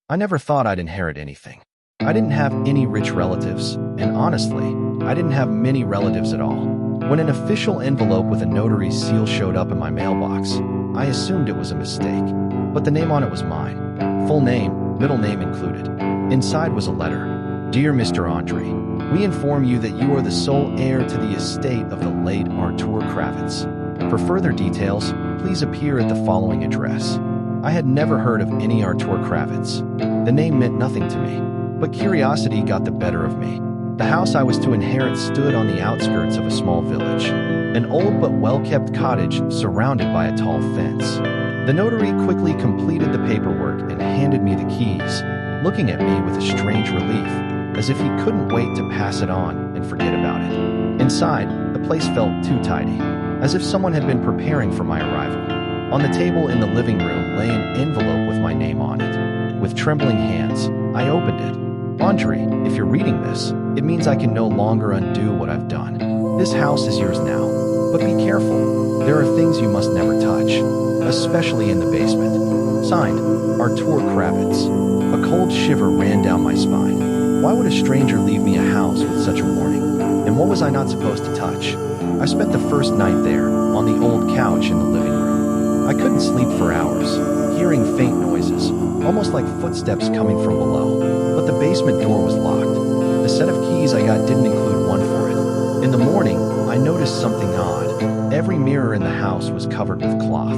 I never thought I'd inherit anything. I didn't have any rich relatives, and honestly, I didn't have many relatives at all. When an official envelope with a notary's seal showed up in my mailbox, I assumed it was a mistake. But the name on it was mine. Full name, middle name included. Inside was a letter. Dear Mr. Andre, we inform you that you are the sole heir to the estate of the late Artur Kravitz. For further details, please appear at the following address. I had never heard of any Artur Kravitz. The name meant nothing to me, but curiosity got the better of me. The house I was to inherit stood on the outskirts of a small village, an old but well-kept cottage surrounded by a tall fence. The notary quickly completed the paperwork and handed me the keys, looking at me with a strange relief, as if he couldn't wait to pass it on and forget about it. Inside, the place felt too tidy, as if someone had been preparing for my arrival. On the table in the living room lay an envelope with my name on it. With trembling hands, I opened it. Andre, if you're reading this, it means I can no longer undo what I've done. This house is yours now, but be careful. There are things you must never touch, especially in the basement. Signed, Artur Kravitz. A cold shiver ran down my spine. Why would a stranger leave me a house with such a warning? And what was I not supposed to touch? I spent the first night there, on the old couch in the living room. I couldn't sleep for hours, hearing faint noises, almost like footsteps coming from below. But the basement door was locked. The set of keys I got didn't include one for it. In the morning, I noticed something odd. Every mirror in the house was covered with cloth.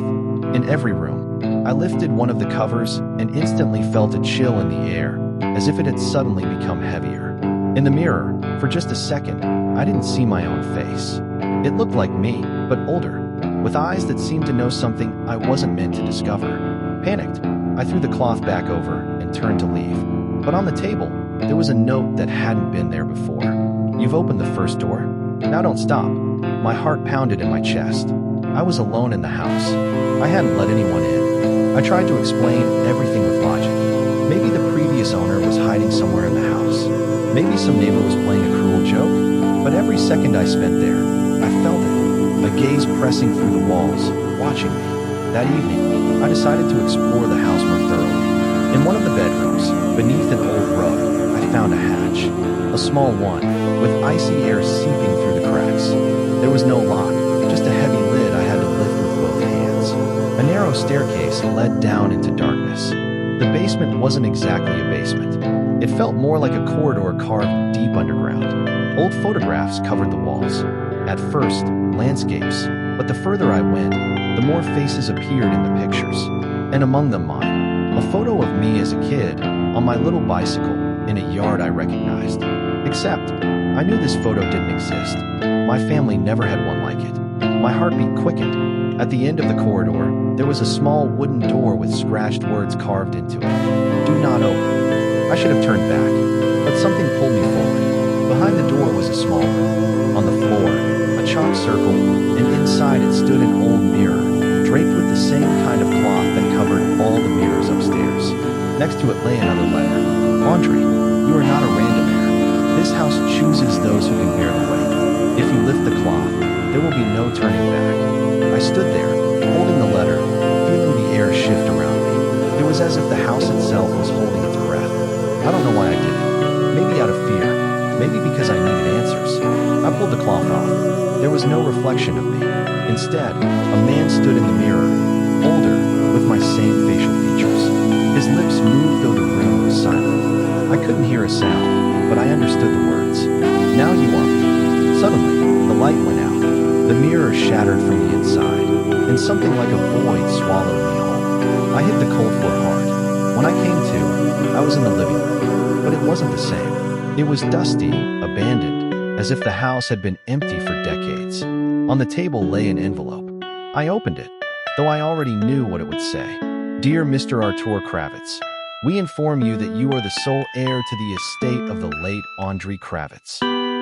In every room, I lifted one of the covers and instantly felt a chill in the air, as if it had suddenly become heavier. In the mirror, for just a second, I didn't see my own face. It looked like me, but older, with eyes that seemed to know something I wasn't meant to discover. Panicked, I threw the cloth back over and turned to leave. But on the table, there was a note that hadn't been there before. You've opened the first door. Now don't stop. My heart pounded in my chest. I was alone in the house. I hadn't let anyone in. I tried to explain everything with logic. Maybe the previous owner was hiding somewhere in the house. Maybe some neighbor was playing a cruel joke. But every second I spent there, I felt it. A gaze pressing through the walls, watching me. That evening, I decided to explore the house more thoroughly. In one of the bedrooms, beneath an old rug, I found a hatch. A small one, with icy air seeping through the cracks. There was no lock, just a heavy lid I had to lift with both hands. A narrow staircase led down into darkness. The basement wasn't exactly a basement. It felt more like a corridor carved deep underground. Old photographs covered the walls. At first, landscapes, but the further I went, the more faces appeared in the pictures, and among them mine. A photo of me as a kid, on my little bicycle, in a yard I recognized. Except, I knew this photo didn't exist. My family never had one like it. My heartbeat quickened. At the end of the corridor, there was a small wooden door with scratched words carved into it. Do not open. I should have turned back, but something pulled me forward. Behind the door was a small room. On the floor, a chalk circle, and inside it stood an old mirror, draped with the same kind of cloth that covered all the mirrors upstairs. Next to it lay another letter. Andre, you are not a random heir. This house chooses those who can bear the weight. If you lift the cloth, there will be no turning back. I stood there, holding the letter, feeling the air shift around me. It was as if the house itself was holding its breath. I don't know why I did it. Maybe out of fear. Maybe because I needed answers. I pulled the cloth off. There was no reflection of me. Instead, a man stood in the mirror, older, with my same facial features. His lips moved though the room was silent. I couldn't hear a sound, but I understood the words. Now you are me. Suddenly, the light went out. The mirror shattered from the inside, and something like a void swallowed me whole. I hit the cold floor hard. When I came to, I was in the living room, but it wasn't the same. It was dusty, abandoned, as if the house had been empty for decades. On the table lay an envelope. I opened it, though I already knew what it would say. Dear Mr. Artur Kravitz, we inform you that you are the sole heir to the estate of the late Andre Kravitz.